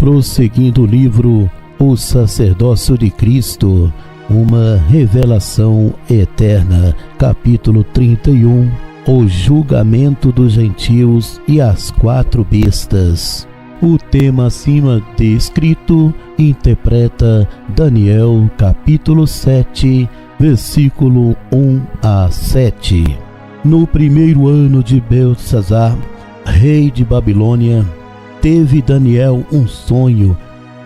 Prosseguindo o livro O Sacerdócio de Cristo, uma revelação eterna, capítulo 31, o julgamento dos gentios e as 4 bestas. O tema acima descrito interpreta Daniel, capítulo 7, versículo 1 a 7. No primeiro ano de Belsazar, rei de Babilônia, teve Daniel um sonho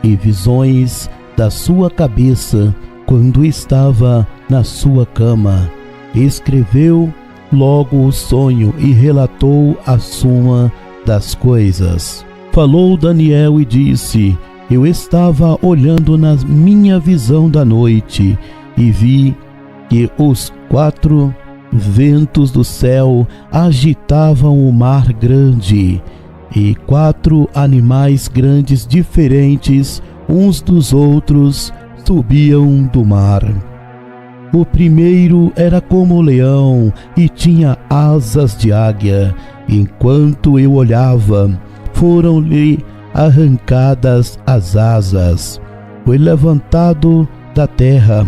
e visões da sua cabeça quando estava na sua cama. Escreveu logo o sonho e relatou a suma das coisas. Falou Daniel e disse: eu estava olhando na minha visão da noite e vi que os 4 ventos do céu agitavam o mar grande, e 4 animais grandes diferentes uns dos outros subiam do mar. O primeiro era como leão e tinha asas de águia. Enquanto eu olhava, foram-lhe arrancadas as asas. Foi levantado da terra,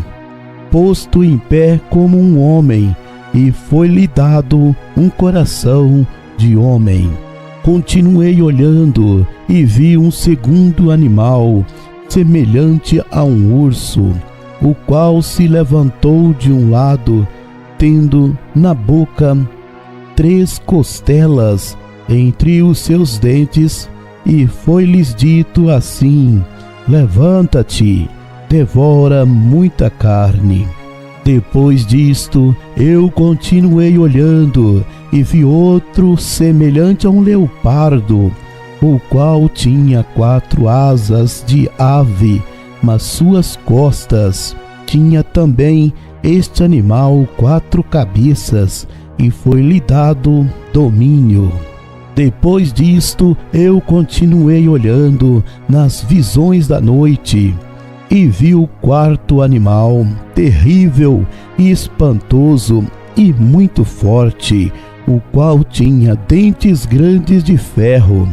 posto em pé como um homem, e foi-lhe dado um coração de homem. Continuei olhando e vi um segundo animal, semelhante a um urso, o qual se levantou de um lado, tendo na boca 3 costelas entre os seus dentes, e foi-lhes dito assim: levanta-te, devora muita carne. Depois disto, eu continuei olhando e vi outro semelhante a um leopardo, o qual tinha 4 asas de ave, mas suas costas tinha também este animal 4 cabeças, e foi-lhe dado domínio. Depois disto, eu continuei olhando nas visões da noite, e vi o 4º animal, terrível e espantoso e muito forte, o qual tinha dentes grandes de ferro.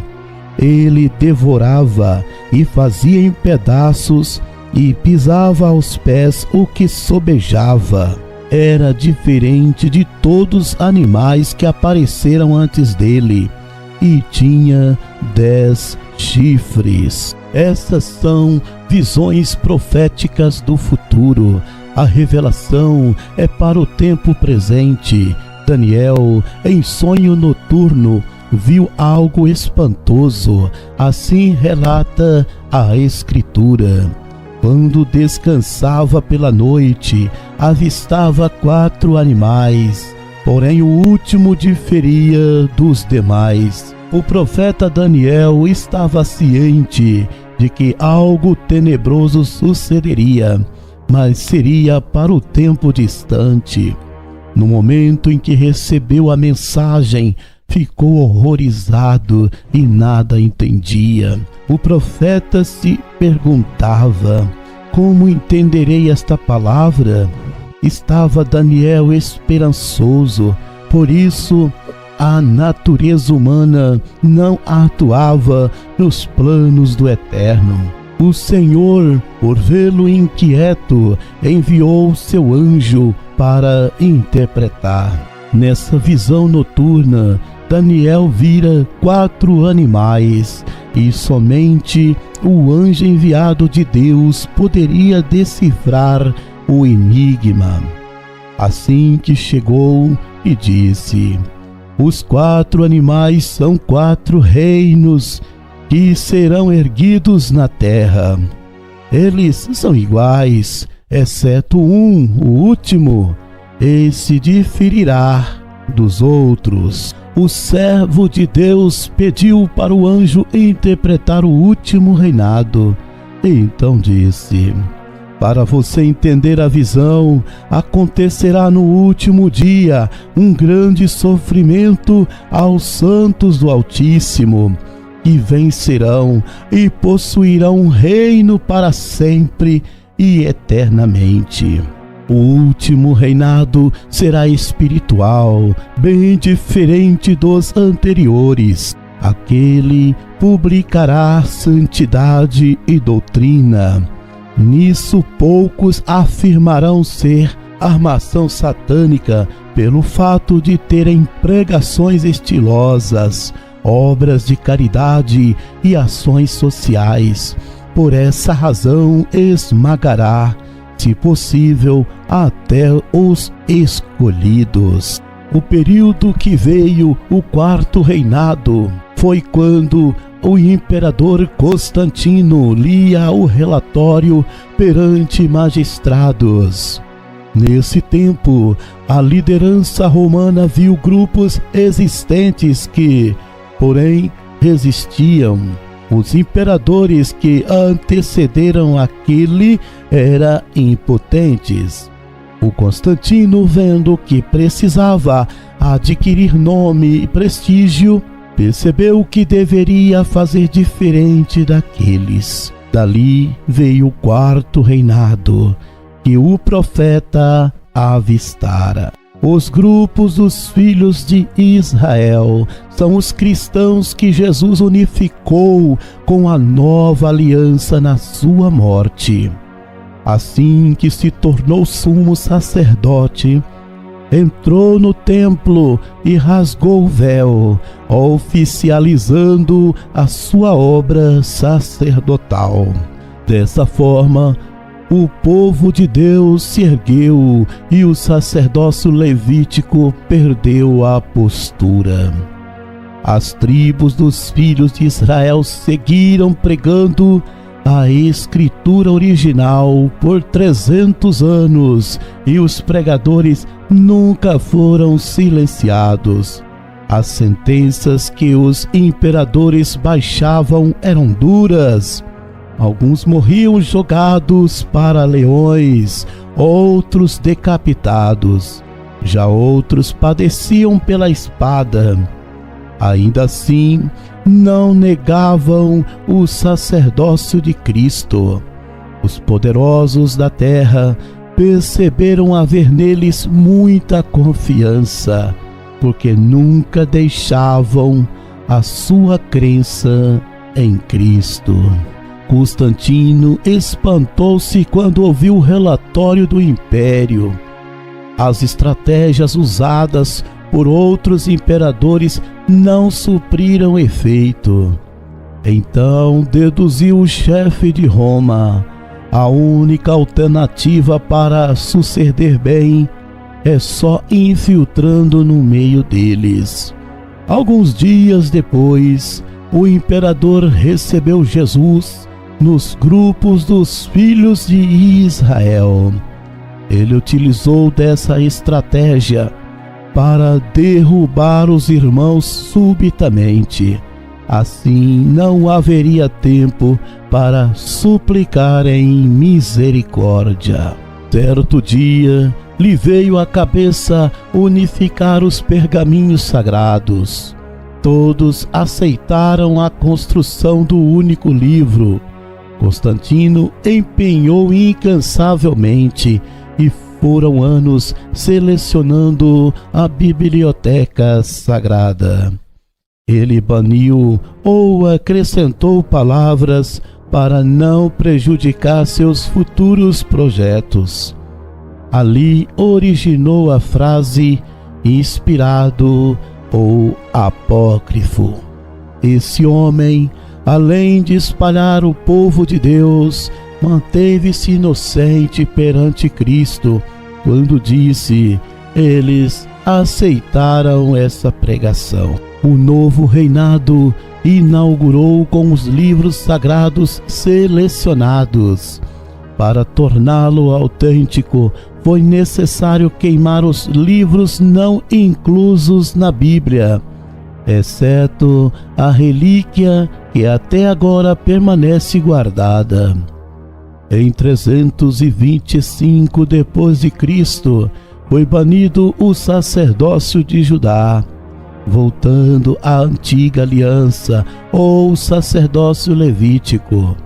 Ele devorava e fazia em pedaços e pisava aos pés o que sobejava. Era diferente de todos os animais que apareceram antes dele, e tinha 10 chifres. Estas são visões proféticas do futuro. A revelação é para o tempo presente. Daniel, em sonho noturno, viu algo espantoso. Assim relata a Escritura. Quando descansava pela noite, avistava 4 animais, porém o último diferia dos demais. O profeta Daniel estava ciente de que algo tenebroso sucederia, mas seria para o tempo distante. No momento em que recebeu a mensagem, ficou horrorizado e nada entendia. O profeta se perguntava: como entenderei esta palavra? Estava Daniel esperançoso, por isso a natureza humana não atuava nos planos do Eterno. O Senhor, por vê-lo inquieto, enviou seu anjo para interpretar. Nessa visão noturna, Daniel vira 4 animais, e somente o anjo enviado de Deus poderia decifrar o enigma. Assim que chegou e disse: os 4 animais são 4 reinos que serão erguidos na terra. Eles são iguais, exceto um, o último. Esse diferirá dos outros. O servo de Deus pediu para o anjo interpretar o último reinado. Então disse: para você entender a visão, acontecerá no último dia um grande sofrimento aos santos do Altíssimo, que vencerão e possuirão um reino para sempre e eternamente. O último reinado será espiritual, bem diferente dos anteriores. aquele publicará santidade e doutrina. Nisso poucos afirmarão ser armação satânica pelo fato de terem pregações estilosas, obras de caridade e ações sociais. Por essa razão esmagará, se possível, até os escolhidos. O período que veio o quarto reinado foi quando o imperador Constantino lia o relatório perante magistrados. Nesse tempo, a liderança romana viu grupos existentes que, porém, resistiam. Os imperadores que antecederam aquele eram impotentes. O Constantino, vendo que precisava adquirir nome e prestígio, percebeu que deveria fazer diferente daqueles. Dali veio o quarto reinado, que o profeta avistara. Os grupos dos filhos de Israel são os cristãos que Jesus unificou com a nova aliança na sua morte. Assim que se tornou sumo sacerdote, entrou no templo e rasgou o véu, oficializando a sua obra sacerdotal. Dessa forma, o povo de Deus se ergueu e o sacerdócio levítico perdeu a postura. As tribos dos filhos de Israel seguiram pregando a escritura original por 300 anos e os pregadores nunca foram silenciados. As sentenças que os imperadores baixavam eram duras. Alguns morriam jogados para leões, outros decapitados. Já outros padeciam pela espada. Ainda assim, não negavam o sacerdócio de Cristo. Os poderosos da terra perceberam haver neles muita confiança, porque nunca deixavam a sua crença em Cristo. Constantino espantou-se quando ouviu o relatório do império. As estratégias usadas por outros imperadores não supriram efeito. Então deduziu o chefe de Roma: a única alternativa para suceder bem é só infiltrando no meio deles. Alguns dias depois, o imperador recebeu Jesus nos grupos dos filhos de Israel. Ele utilizou dessa estratégia para derrubar os irmãos subitamente. Assim não haveria tempo para suplicarem misericórdia. Certo dia, lhe veio à cabeça unificar os pergaminhos sagrados. Todos aceitaram a construção do único livro. Constantino empenhou incansavelmente e foram anos selecionando a biblioteca sagrada. Ele baniu ou acrescentou palavras para não prejudicar seus futuros projetos. Ali originou a frase inspirado ou apócrifo. Esse homem, além de espalhar o povo de Deus, manteve-se inocente perante Cristo quando disse: eles aceitaram essa pregação. O novo reinado inaugurou com os livros sagrados selecionados. Para torná-lo autêntico, foi necessário queimar os livros não inclusos na Bíblia, exceto a relíquia que até agora permanece guardada. Em 325 d.C., foi banido o sacerdócio de Judá, voltando à antiga aliança ou sacerdócio levítico.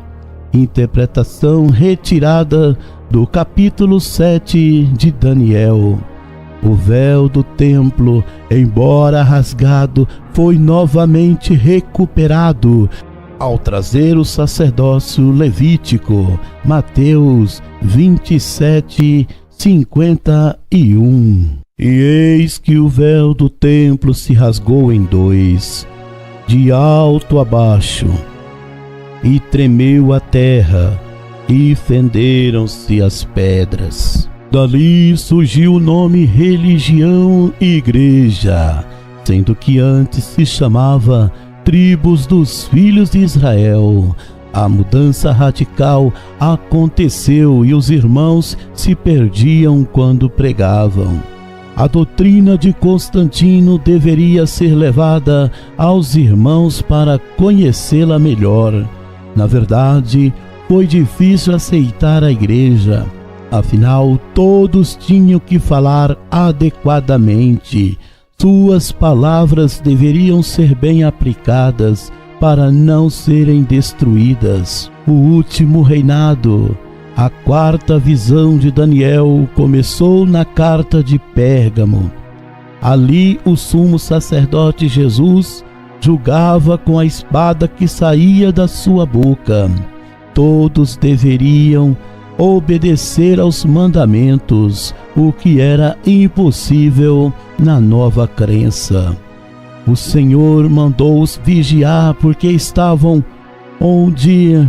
Interpretação retirada do capítulo 7 de Daniel. O véu do templo, embora rasgado, foi novamente recuperado ao trazer o sacerdócio levítico. Mateus 27:51. E eis que o véu do templo se rasgou em dois, de alto a baixo, e tremeu a terra, e fenderam-se as pedras. Dali surgiu o nome religião e igreja, sendo que antes se chamava Tribos dos Filhos de Israel. A mudança radical aconteceu e os irmãos se perdiam quando pregavam. A doutrina de Constantino deveria ser levada aos irmãos para conhecê-la melhor. Na verdade, foi difícil aceitar a igreja. Afinal, todos tinham que falar adequadamente. Suas palavras deveriam ser bem aplicadas para não serem destruídas. O último reinado, a quarta visão de Daniel, começou na carta de Pérgamo. Ali, o sumo sacerdote Jesus julgava com a espada que saía da sua boca. Todos deveriam obedecer aos mandamentos, o que era impossível na nova crença. O Senhor mandou-os vigiar porque estavam onde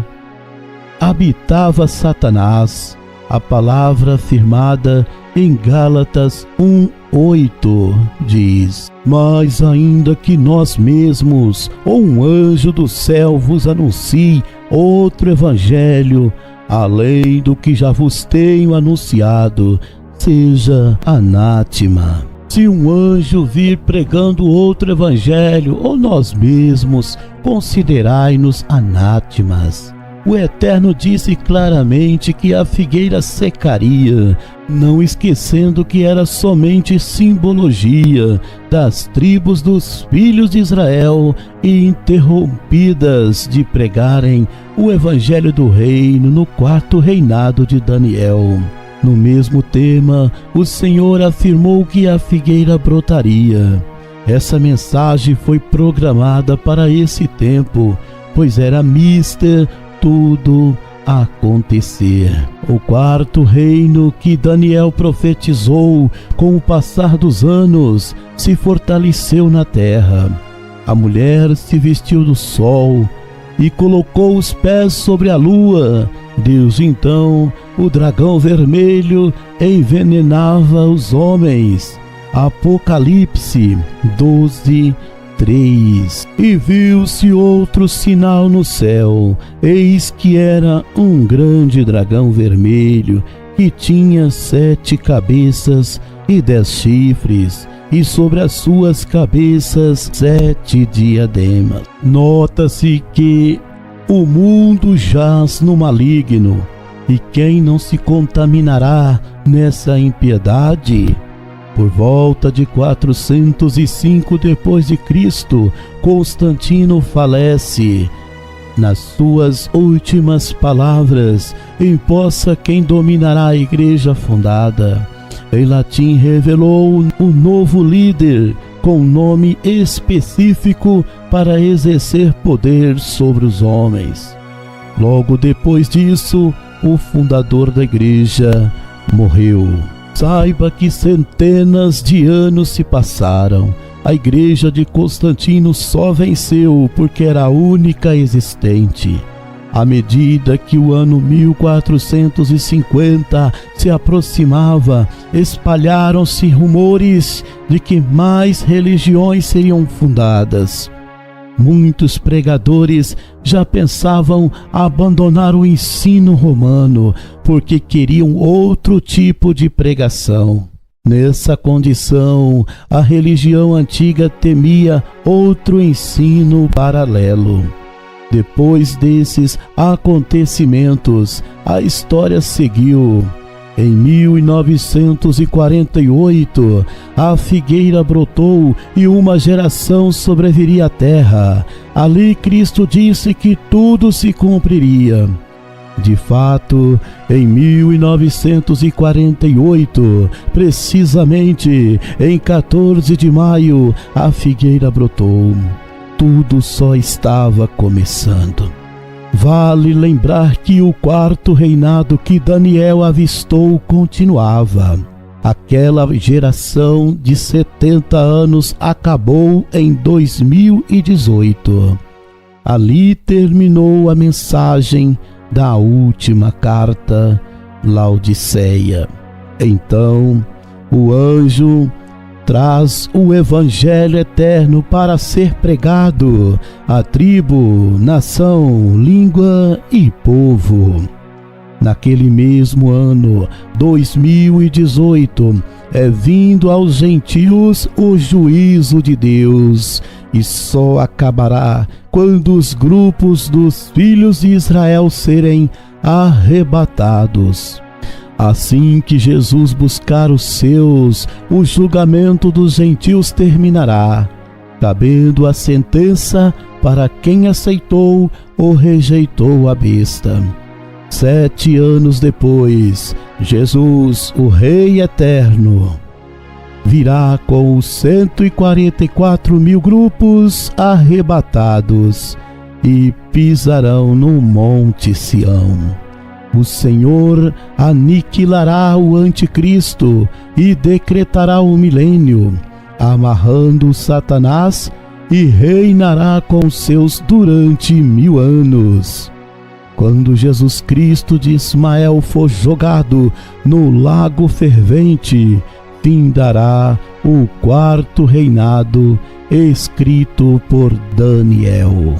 habitava Satanás. A palavra afirmada em Gálatas 1:8 diz: Mas ainda que nós mesmos ou um anjo do céu vos anuncie outro evangelho, além do que já vos tenho anunciado, seja anátema. Se um anjo vir pregando outro evangelho, ou nós mesmos, considerai-nos anátemas. O Eterno disse claramente que a figueira secaria, não esquecendo que era somente simbologia das tribos dos filhos de Israel e interrompidas de pregarem o evangelho do reino no quarto reinado de Daniel. No mesmo tema, o Senhor afirmou que a figueira brotaria. Essa mensagem foi programada para esse tempo, pois era mister tudo acontecer. O quarto reino que Daniel profetizou com o passar dos anos se fortaleceu na terra. A mulher se vestiu do sol e colocou os pés sobre a lua. Deus então, o dragão vermelho, envenenava os homens. Apocalipse 12:3. E viu-se outro sinal no céu, eis que era um grande dragão vermelho, que tinha 7 cabeças e 10 chifres, e sobre as suas cabeças 7 diademas. Nota-se que o mundo jaz no maligno, e quem não se contaminará nessa impiedade? Por volta de 405 d.C., Constantino falece. Nas suas últimas palavras, empossa quem dominará a igreja fundada. Em latim, revelou um novo líder com nome específico para exercer poder sobre os homens. Logo depois disso, o fundador da igreja morreu. Saiba que centenas de anos se passaram. A igreja de Constantino só venceu porque era a única existente. À medida que o ano 1450 se aproximava, espalharam-se rumores de que mais religiões seriam fundadas. Muitos pregadores já pensavam abandonar o ensino romano porque queriam outro tipo de pregação. Nessa condição, a religião antiga temia outro ensino paralelo. Depois desses acontecimentos, a história seguiu. Em 1948, a figueira brotou e uma geração sobreviria à terra. Ali Cristo disse que tudo se cumpriria. De fato, em 1948, precisamente em 14 de maio, a figueira brotou. Tudo só estava começando. Vale lembrar que o quarto reinado que Daniel avistou continuava. Aquela geração de 70 anos acabou em 2018. Ali terminou a mensagem da última carta, Laodiceia. Então, o anjo traz o evangelho eterno para ser pregado a tribo, nação, língua e povo. Naquele mesmo ano, 2018, é vindo aos gentios o juízo de Deus, e só acabará quando os grupos dos filhos de Israel serem arrebatados. Assim que Jesus buscar os seus, o julgamento dos gentios terminará, cabendo a sentença para quem aceitou ou rejeitou a besta. 7 anos depois, Jesus, o Rei Eterno, virá com os 144 mil grupos arrebatados e pisarão no Monte Sião. O Senhor aniquilará o anticristo e decretará o milênio, amarrando Satanás, e reinará com seus durante 1000 anos. Quando Jesus Cristo de Ismael for jogado no lago fervente, findará o quarto reinado escrito por Daniel.